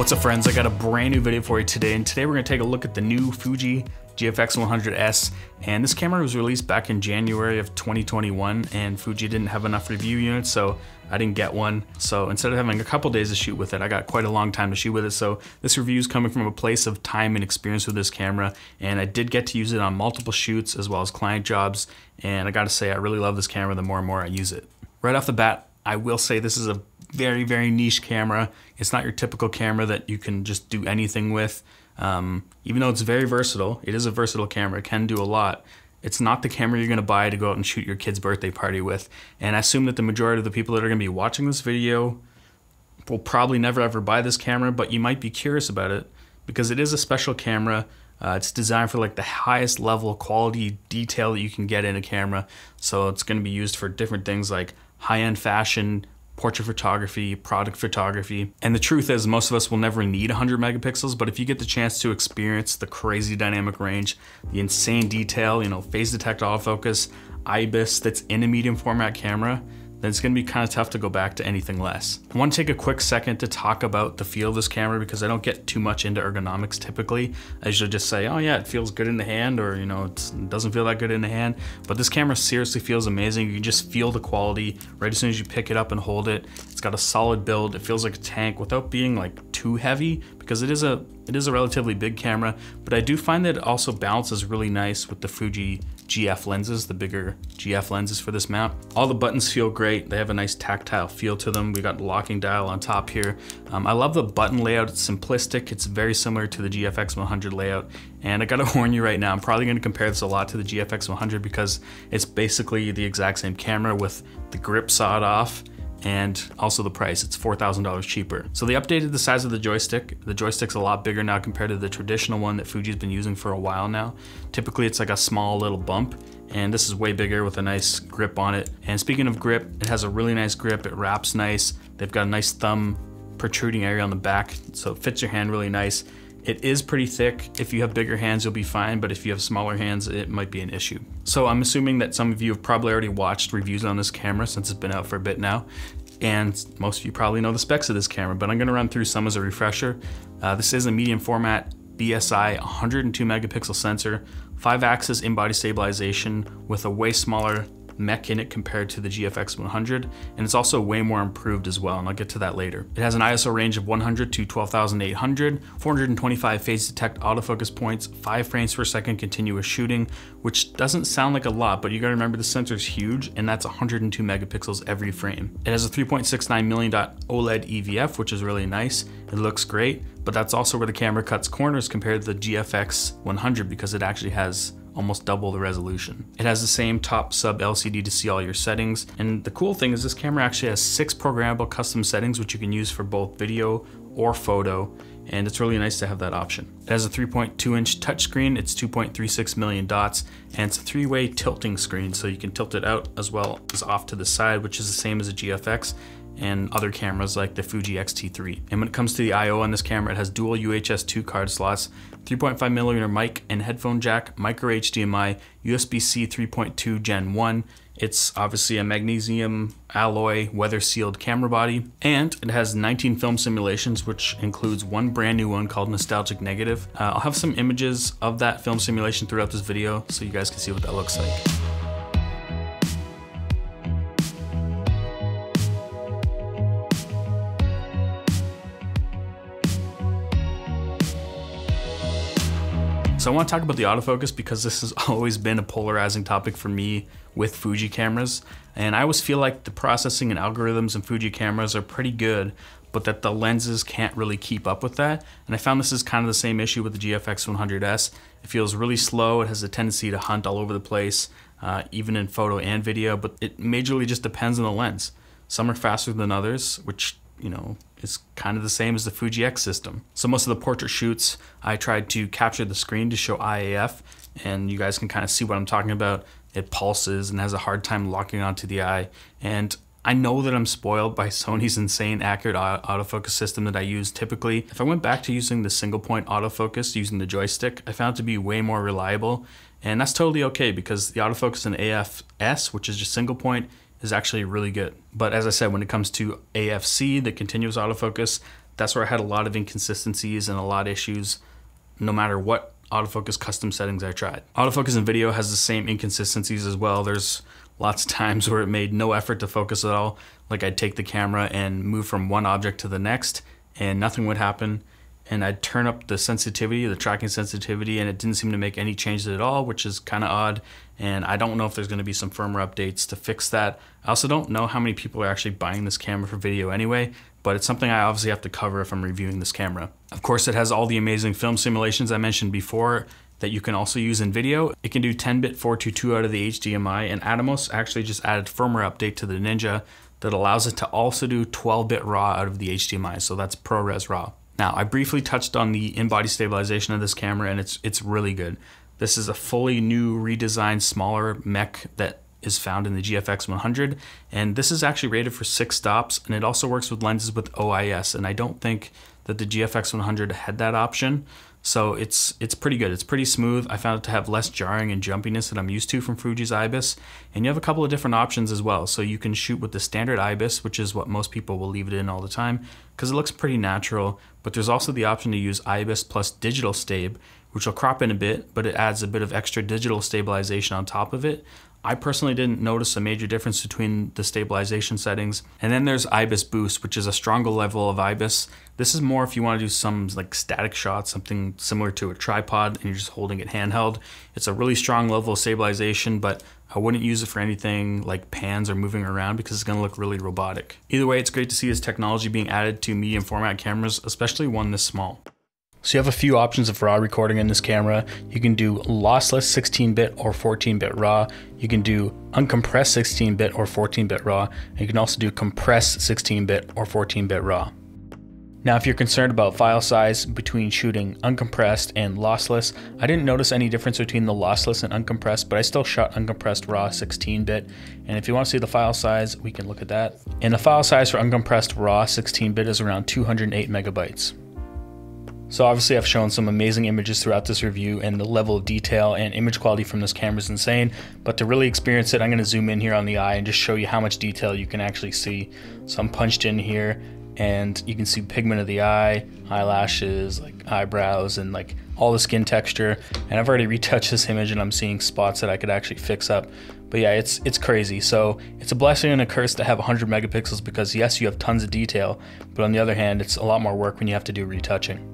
What's up, friends? I got a brand new video for you today, and today we're going to take a look at the new Fuji GFX100S. And this camera was released back in January of 2021, and Fuji didn't have enough review units, so I didn't get one. So instead of having a couple days to shoot with it, I got quite a long time to shoot with it. So this review is coming from a place of time and experience with this camera, and I did get to use it on multiple shoots as well as client jobs. And I gotta say, I really love this camera the more and more I use it. Right off the bat, I will say this is a very, very niche camera. It's not your typical camera that you can just do anything with. Even though it's very versatile, it is a versatile camera, it can do a lot. It's not the camera you're gonna buy to go out and shoot your kid's birthday party with. And I assume that the majority of the people that are gonna be watching this video will probably never ever buy this camera, but you might be curious about it because it is a special camera. It's designed for like the highest level quality detail that you can get in a camera. So it's gonna be used for different things like high-end fashion, portrait photography, product photography. And the truth is, most of us will never need 100 megapixels, but if you get the chance to experience the crazy dynamic range, the insane detail, phase detect autofocus, IBIS that's in a medium format camera, then it's gonna be kind of tough to go back to anything less. I wanna take a quick second to talk about the feel of this camera because I don't get too much into ergonomics typically. I usually just say, oh yeah, it feels good in the hand, or it doesn't feel that good in the hand. But this camera seriously feels amazing. You can just feel the quality right as soon as you pick it up and hold it. It's got a solid build. It feels like a tank without being like too heavy because it is a relatively big camera, but I do find that it also balances really nice with the Fuji GF lenses, the bigger GF lenses for this mount. All the buttons feel great. They have a nice tactile feel to them. We got the locking dial on top here. I love the button layout. It's simplistic. It's very similar to the GFX100 layout. And I gotta warn you right now, I'm probably gonna compare this a lot to the GFX100 because it's basically the exact same camera with the grip sawed off, and also the price, it's $4,000 cheaper. So they updated the size of the joystick. The joystick's a lot bigger now compared to the traditional one that Fuji's been using for a while now. Typically it's like a small little bump, and this is way bigger with a nice grip on it. And speaking of grip, it has a really nice grip. It wraps nice. They've got a nice thumb protruding area on the back, so it fits your hand really nice. It is pretty thick. If you have bigger hands, you'll be fine, but if you have smaller hands, it might be an issue. So I'm assuming that some of you have probably already watched reviews on this camera since it's been out for a bit now, and most of you probably know the specs of this camera, but I'm gonna run through some as a refresher. This is a medium format BSI 102 megapixel sensor, 5-axis in-body stabilization with a way smaller mech in it compared to the GFX100, and it's also way more improved as well, and I'll get to that later. It has an ISO range of 100 to 12,800, 425 phase detect autofocus points, 5 frames per second continuous shooting, which doesn't sound like a lot, but you gotta remember the sensor is huge, and that's 102 megapixels every frame. It has a 3.69 million dot OLED EVF, which is really nice. It looks great, but that's also where the camera cuts corners compared to the GFX100 because it actually has almost double the resolution. It has the same top sub LCD to see all your settings. And the cool thing is this camera actually has 6 programmable custom settings, which you can use for both video or photo. And it's really nice to have that option. It has a 3.2-inch touchscreen, it's 2.36 million dots, and it's a 3-way tilting screen, so you can tilt it out as well as off to the side, which is the same as a GFX and other cameras like the Fuji X-T3. And when it comes to the I/O on this camera, it has dual UHS 2 card slots, 3.5mm mic and headphone jack, micro HDMI, USB-C 3.2 Gen 1. It's obviously a magnesium alloy weather sealed camera body, and it has 19 film simulations, which includes one brand new one called Nostalgic Negative. I'll have some images of that film simulation throughout this video so you guys can see what that looks like. So I want to talk about the autofocus because this has always been a polarizing topic for me with Fuji cameras. And I always feel like the processing and algorithms in Fuji cameras are pretty good, but that the lenses can't really keep up with that. And I found this is kind of the same issue with the GFX100S. It feels really slow. It has a tendency to hunt all over the place, even in photo and video, but it majorly just depends on the lens. Some are faster than others, which is kind of the same as the Fuji X system. So most of the portrait shoots, I tried to capture the screen to show IAF, and you guys can kind of see what I'm talking about. It pulses and has a hard time locking onto the eye. And I know that I'm spoiled by Sony's insane accurate autofocus system that I use typically. If I went back to using the single point autofocus using the joystick, I found it to be way more reliable. And that's totally okay because the autofocus in AFS, which is just single point, is actually really good. But as I said, when it comes to AFC, the continuous autofocus, that's where I had a lot of inconsistencies and a lot of issues no matter what autofocus custom settings I tried. Autofocus in video has the same inconsistencies as well. There's lots of times where it made no effort to focus at all. Like I'd take the camera and move from one object to the next and nothing would happen. And I'd turn up the sensitivity, the tracking sensitivity, and it didn't seem to make any changes at all, which is kind of odd. And I don't know if there's going to be some firmware updates to fix that. I also don't know how many people are actually buying this camera for video anyway, but it's something I obviously have to cover if I'm reviewing this camera. Of course, it has all the amazing film simulations I mentioned before that you can also use in video. It can do 10-bit 422 out of the HDMI, and Atomos actually just added firmware update to the Ninja that allows it to also do 12-bit RAW out of the HDMI, so that's ProRes RAW. Now, I briefly touched on the in-body stabilization of this camera, and it's really good. This is a fully new, redesigned, smaller mech that is found in the GFX100, and this is actually rated for 6 stops, and it also works with lenses with OIS, and I don't think that the GFX100 had that option, so it's pretty good. It's pretty smooth. I found it to have less jarring and jumpiness that I'm used to from Fuji's IBIS, and you have a couple of different options as well. So you can shoot with the standard IBIS, which is what most people will leave it in all the time, because it looks pretty natural, but there's also the option to use IBIS plus digital stab, which will crop in a bit, but it adds a bit of extra digital stabilization on top of it. I personally didn't notice a major difference between the stabilization settings. And then there's IBIS Boost, which is a stronger level of IBIS. This is more if you want to do some like static shots, something similar to a tripod and you're just holding it handheld. It's a really strong level of stabilization, but I wouldn't use it for anything like pans or moving around because it's going to look really robotic. Either way, it's great to see this technology being added to medium format cameras, especially one this small. So you have a few options of RAW recording in this camera. You can do lossless 16-bit or 14-bit RAW. You can do uncompressed 16-bit or 14-bit RAW. And you can also do compressed 16-bit or 14-bit RAW. Now, if you're concerned about file size between shooting uncompressed and lossless, I didn't notice any difference between the lossless and uncompressed, but I still shot uncompressed RAW 16-bit. And if you want to see the file size, we can look at that. And the file size for uncompressed RAW 16-bit is around 208 megabytes. So obviously I've shown some amazing images throughout this review, and the level of detail and image quality from this camera is insane, but to really experience it, I'm going to zoom in here on the eye and just show you how much detail you can actually see. So I'm punched in here and you can see pigment of the eye, eyelashes, like eyebrows, and like all the skin texture. And I've already retouched this image and I'm seeing spots that I could actually fix up. But yeah, it's crazy. So it's a blessing and a curse to have 100 megapixels because yes, you have tons of detail, but on the other hand, it's a lot more work when you have to do retouching.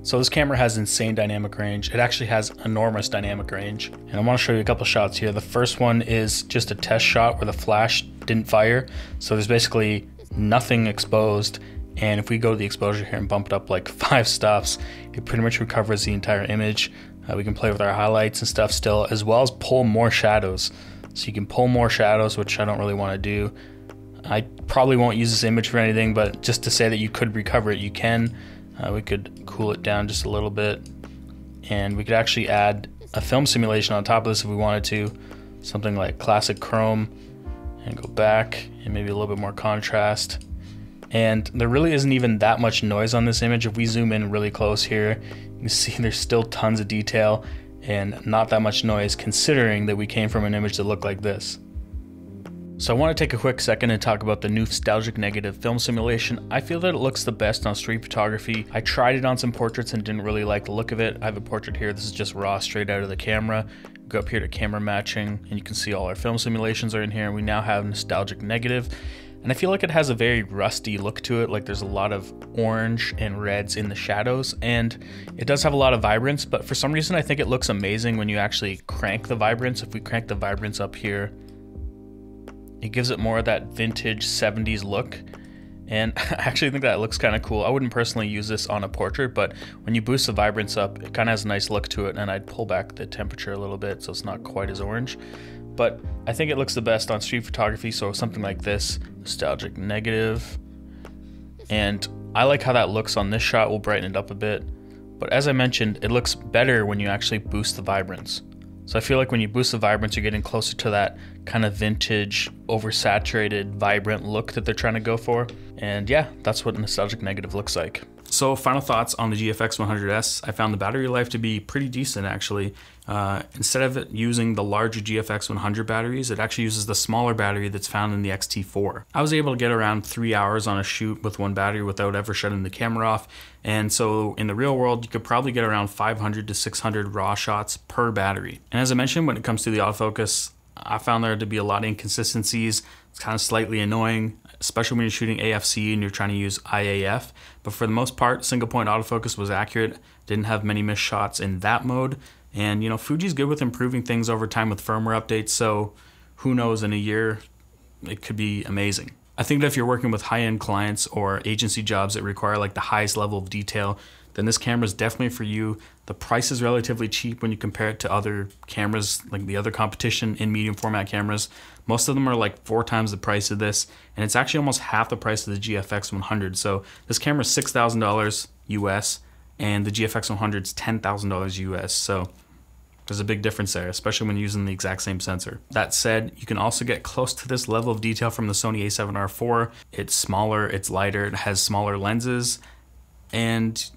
So this camera has insane dynamic range. It actually has enormous dynamic range. And I want to show you a couple shots here. The first one is just a test shot where the flash didn't fire. So there's basically nothing exposed. And if we go to the exposure here and bump it up like 5 stops, it pretty much recovers the entire image. We can play with our highlights and stuff still, as well as pull more shadows. So you can pull more shadows, which I don't really want to do. I probably won't use this image for anything, but just to say that you could recover it, you can. We could cool it down just a little bit, and we could actually add a film simulation on top of this if we wanted to, something like classic chrome, and go back and maybe a little bit more contrast. And there really isn't even that much noise on this image. If we zoom in really close here, you can see there's still tons of detail and not that much noise, considering that we came from an image that looked like this. So I want to take a quick second and talk about the new nostalgic negative film simulation. I feel that it looks the best on street photography. I tried it on some portraits and didn't really like the look of it. I have a portrait here. This is just raw straight out of the camera. Go up here to camera matching and you can see all our film simulations are in here, and we now have nostalgic negative. And I feel like it has a very rusty look to it. Like there's a lot of orange and reds in the shadows, and it does have a lot of vibrance, but for some reason I think it looks amazing when you actually crank the vibrance. If we crank the vibrance up here, it gives it more of that vintage 70s look, and I actually think that looks kind of cool. I wouldn't personally use this on a portrait, but when you boost the vibrance up, it kind of has a nice look to it, and I'd pull back the temperature a little bit so it's not quite as orange. But I think it looks the best on street photography, so something like this, nostalgic negative. And I like how that looks on this shot. We'll brighten it up a bit. But as I mentioned, it looks better when you actually boost the vibrance. So I feel like when you boost the vibrance, you're getting closer to that kind of vintage, oversaturated, vibrant look that they're trying to go for. And yeah, that's what nostalgic negative looks like. So final thoughts on the GFX100S. I found the battery life to be pretty decent actually. Instead of it using the larger GFX100 batteries, it actually uses the smaller battery that's found in the X-T4. I was able to get around 3 hours on a shoot with one battery without ever shutting the camera off. And so in the real world, you could probably get around 500 to 600 raw shots per battery. And as I mentioned, when it comes to the autofocus, I found there to be a lot of inconsistencies. It's kind of slightly annoying, especially when you're shooting AFC and you're trying to use IAF. But for the most part, single point autofocus was accurate. Didn't have many missed shots in that mode. And you know, Fuji's good with improving things over time with firmware updates, so who knows, in a year, it could be amazing. I think that if you're working with high-end clients or agency jobs that require like the highest level of detail, then this camera is definitely for you. The price is relatively cheap when you compare it to other cameras, like the other competition in medium format cameras. Most of them are like 4 times the price of this, and it's actually almost half the price of the GFX100. So this camera is $6,000 US, and the GFX100 is $10,000 US. So there's a big difference there, especially when using the exact same sensor. That said, you can also get close to this level of detail from the Sony a7R IV. It's smaller, it's lighter, it has smaller lenses, and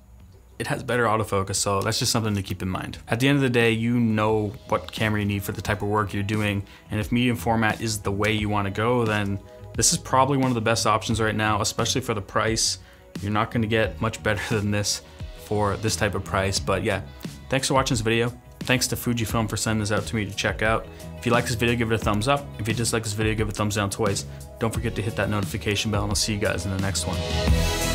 it has better autofocus, so that's just something to keep in mind. At the end of the day, you know what camera you need for the type of work you're doing, and if medium format is the way you want to go, then this is probably one of the best options right now, especially for the price. You're not going to get much better than this for this type of price. But yeah, thanks for watching this video. Thanks to Fujifilm for sending this out to me to check out. If you like this video, give it a thumbs up. If you dislike this video, give it a thumbs down twice. Don't forget to hit that notification bell, and I'll see you guys in the next one.